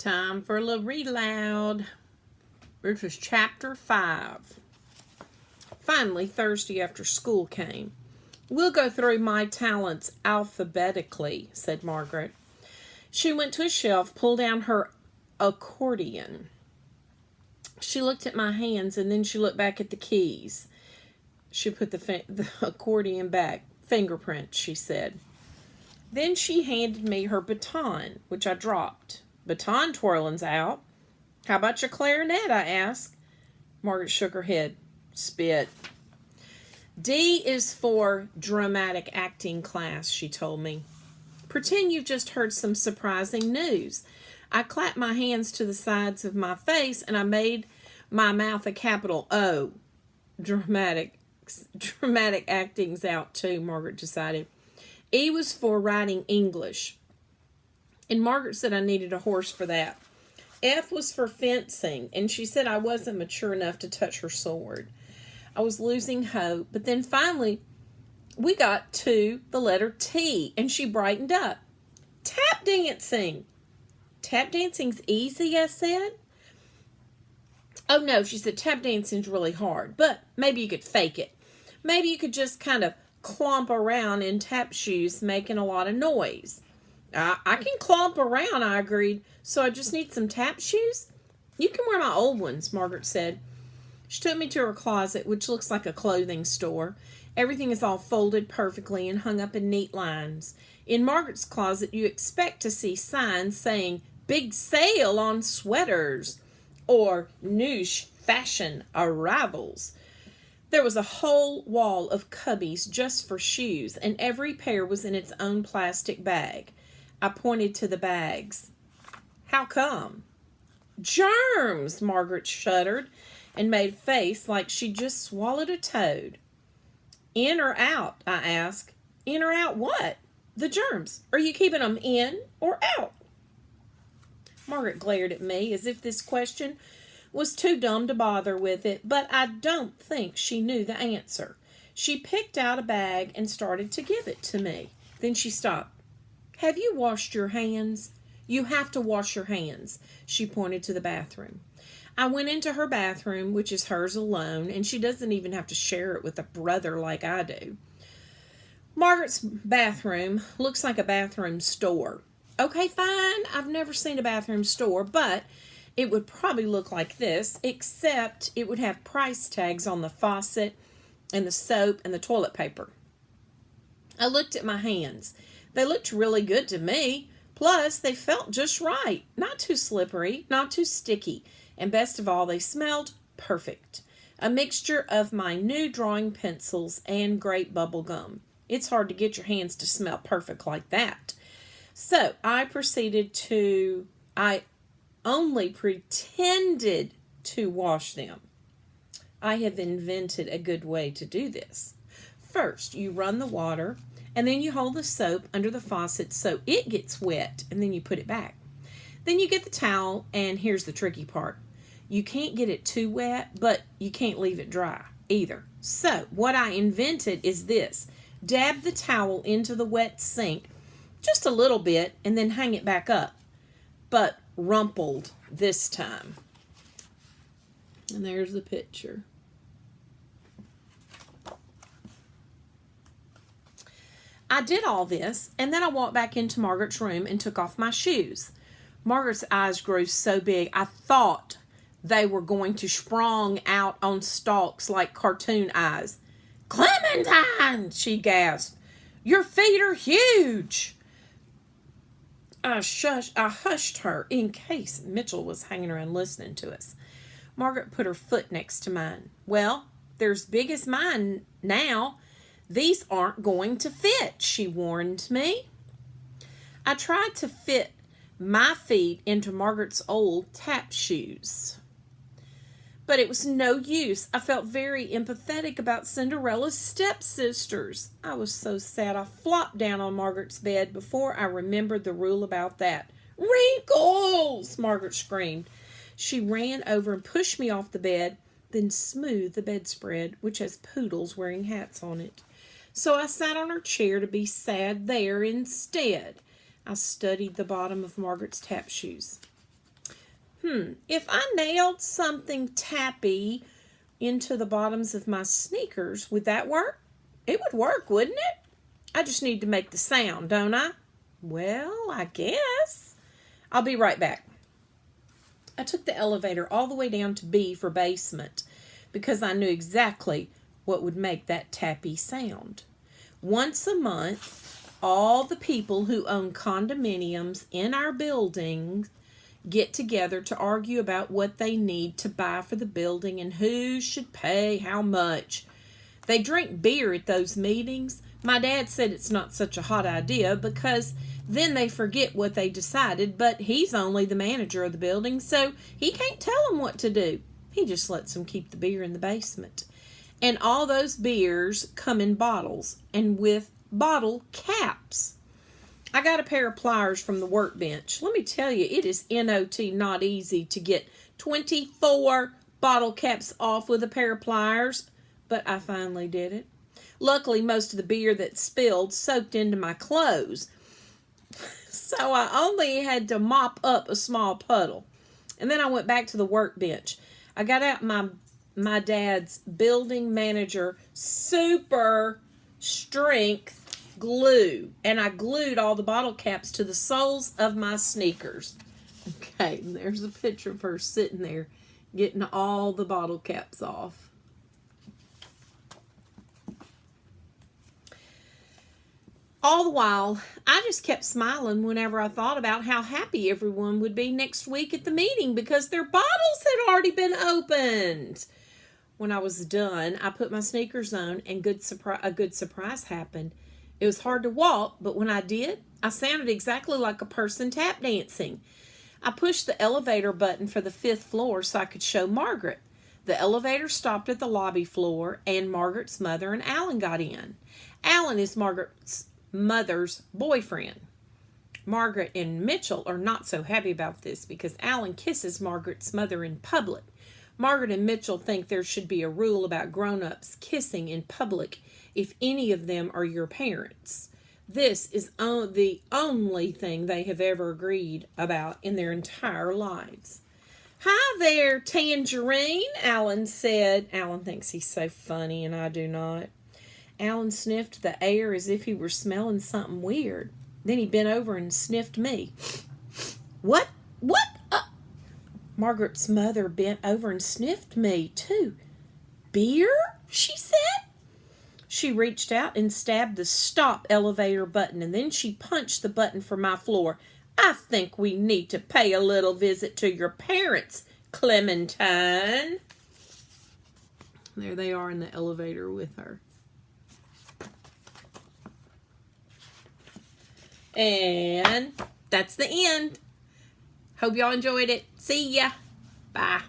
Time for a little read aloud. This is chapter 5. Finally, Thursday after school came. We'll go through my talents alphabetically, said Margaret. She went to a shelf, pulled down her accordion. She looked at my hands and then she looked back at the keys. She put the accordion back. Fingerprints, she said. Then she handed me her baton, which I dropped. Baton twirling's out. How about your clarinet, I asked. Margaret shook her head. Spit. D is for dramatic acting class, she told me. Pretend you've just heard some surprising news. I clapped my hands to the sides of my face and I made my mouth a capital O. Dramatic acting's out too, Margaret decided. E was for writing English. And Margaret said I needed a horse for that. F was for fencing, and she said I wasn't mature enough to touch her sword. I was losing hope, but then finally we got to the letter T, and she brightened up. Tap dancing. Tap dancing's easy, I said. Oh no, she said tap dancing's really hard, but maybe you could fake it. Maybe you could just kind of clomp around in tap shoes making a lot of noise. I can clomp around, I agreed. So I just need some tap shoes? You can wear my old ones, Margaret said. She took me to her closet, which looks like a clothing store. Everything is all folded perfectly and hung up in neat lines. In Margaret's closet, you expect to see signs saying, big sale on sweaters, or new fashion arrivals. There was a whole wall of cubbies just for shoes, and every pair was in its own plastic bag. I pointed to the bags. How come? Germs, Margaret shuddered and made a face like she'd just swallowed a toad. In or out, I asked. In or out what? The germs. Are you keeping them in or out? Margaret glared at me as if this question was too dumb to bother with it, but I don't think she knew the answer. She picked out a bag and started to give it to me. Then she stopped. Have you washed your hands? You have to wash your hands. She pointed to the bathroom. I went into her bathroom, which is hers alone, and she doesn't even have to share it with a brother like I do. Margaret's bathroom looks like a bathroom store. Okay, fine, I've never seen a bathroom store, but it would probably look like this, except it would have price tags on the faucet and the soap and the toilet paper. I looked at my hands. They looked really good to me. Plus, they felt just right. Not too slippery, not too sticky. And best of all, they smelled perfect. A mixture of my new drawing pencils and grape bubble gum. It's hard to get your hands to smell perfect like that. So, I only pretended to wash them. I have invented a good way to do this. First, you run the water, and then you hold the soap under the faucet so it gets wet, and then you put it back. Then you get the towel, and here's the tricky part. You can't get it too wet, but you can't leave it dry either. So, what I invented is this. Dab the towel into the wet sink just a little bit, and then hang it back up. But rumpled this time. And there's the picture. I did all this, and then I walked back into Margaret's room and took off my shoes. Margaret's eyes grew so big, I thought they were going to sprung out on stalks like cartoon eyes. Clementine, she gasped. Your feet are huge. I hushed her in case Mitchell was hanging around listening to us. Margaret put her foot next to mine. Well, they're as big as mine now. These aren't going to fit, she warned me. I tried to fit my feet into Margaret's old tap shoes. But it was no use. I felt very empathetic about Cinderella's stepsisters. I was so sad I flopped down on Margaret's bed before I remembered the rule about that. Wrinkles! Margaret screamed. She ran over and pushed me off the bed, then smoothed the bedspread, which has poodles wearing hats on it. So I sat on her chair to be sad there instead. I studied the bottom of Margaret's tap shoes. If I nailed something tappy into the bottoms of my sneakers, would that work? It would work, wouldn't it? I just need to make the sound, don't I? Well, I guess. I'll be right back. I took the elevator all the way down to B for basement because I knew exactly what would make that tappy sound. Once a month, all the people who own condominiums in our building get together to argue about what they need to buy for the building and who should pay how much. They drink beer at those meetings. My dad said it's not such a hot idea because then they forget what they decided, but he's only the manager of the building, so he can't tell them what to do. He just lets them keep the beer in the basement. And all those beers come in bottles and with bottle caps. I got a pair of pliers from the workbench. Let me tell you, it is not easy to get 24 bottle caps off with a pair of pliers, but I finally did it. Luckily, most of the beer that spilled soaked into my clothes, so I only had to mop up a small puddle. And then I went back to the workbench. I got out my dad's building manager super strength glue, and I glued all the bottle caps to the soles of my sneakers. Okay, and there's a picture of her sitting there getting all the bottle caps off. All the while, I just kept smiling whenever I thought about how happy everyone would be next week at the meeting because their bottles had already been opened. When I was done, I put my sneakers on and a good surprise happened. It was hard to walk, but when I did, I sounded exactly like a person tap dancing. I pushed the elevator button for the 5th floor so I could show Margaret. The elevator stopped at the lobby floor, and Margaret's mother and Alan got in. Alan is Margaret's mother's boyfriend. Margaret and Mitchell are not so happy about this because Alan kisses Margaret's mother in public. Margaret and Mitchell think there should be a rule about grown-ups kissing in public if any of them are your parents. This is the only thing they have ever agreed about in their entire lives. "Hi there, Tangerine," Alan said. Alan thinks he's so funny, and I do not. Alan sniffed the air as if he were smelling something weird. Then he bent over and sniffed me. What? Margaret's mother bent over and sniffed me, too. "Beer?" she said. She reached out and stabbed the stop elevator button, and then she punched the button for my floor. "I think we need to pay a little visit to your parents, Clementine." There they are in the elevator with her. And that's the end. Hope y'all enjoyed it. See ya. Bye.